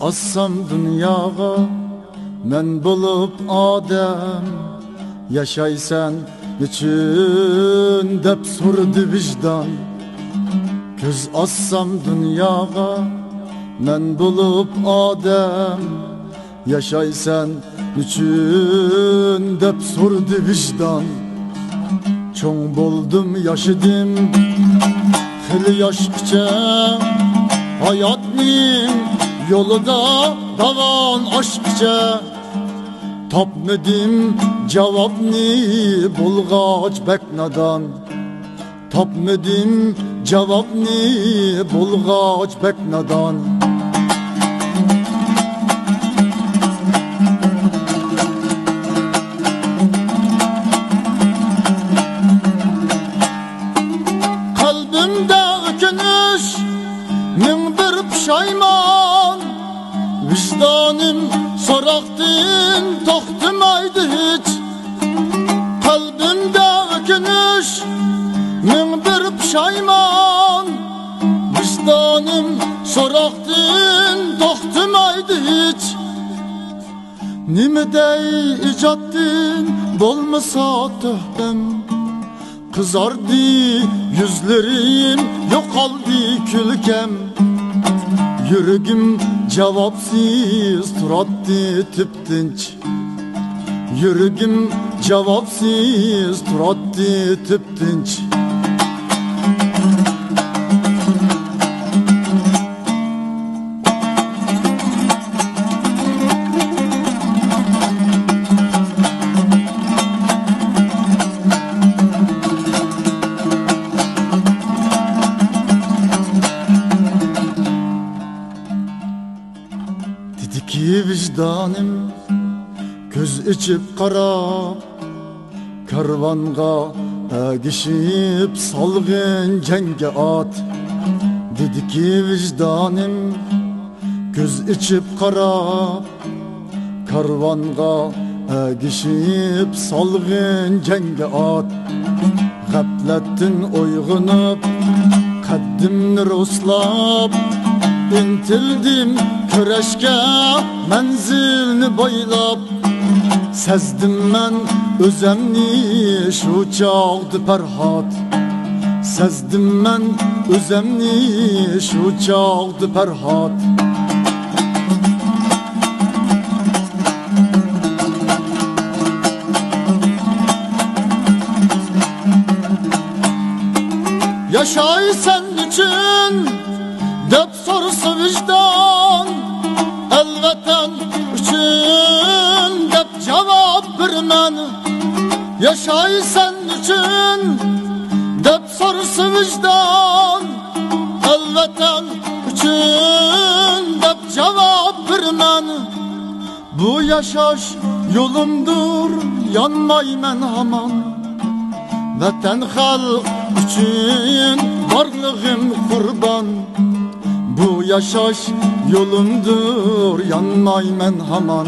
assam dunyoga men bulup odam, yaşaysan niçin dep sordu vicdan. Ko'z assam dunyoga men bulup odam, yaşaysan niçin dep sordu vicdan. Çoğ boldum yaşadım hili yaşıkça, hayatning yolida davan aşkça. Tapmadım cevabni bulgaç bek nadan, tapmadım cevabni bulgaç bek nadan. Kalbimde ökünüş, min bir pişayman, vicdanım soraktın toxtumaydı hiç. Kalbimde ökünüş, min bir pişayman, vicdanım soraktın toxtumaydı hiç. Nimedey icattın bolmasa töhbem, kızardı yüzlerim, yok oldu külkem. Yüreğim cevapsız turattı tüptünç, yüreğim cevapsız turattı tüptünç. Ki vicdanım göz içip qarab, karvanga agishib salgın cenge at. Dedi ki vicdanım göz içip qarab, karvanga agishib salgın cenge at. Gaflettin uyg'unib qaddimni roslab, intildim köreşke menzilni boylab. Sezdim men özemni şu çağdı perhat, sezdim men özemni şu çağdı perhat. Yaşaysan için dep sorsa vicdan, elvatan üçün dep cevap vermen. Yaşaysan için dep sorsa vicdan, elvatan üçün dep cevap vermen. Bu yaşaş yolumdur, yanmay men haman. Vatan halk üçün varlığım kurban. Bu yaşaş yolumdur, yanmay men haman.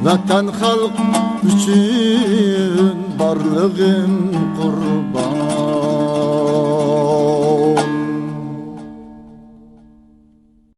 Vatan halk üçün varlığım kurban.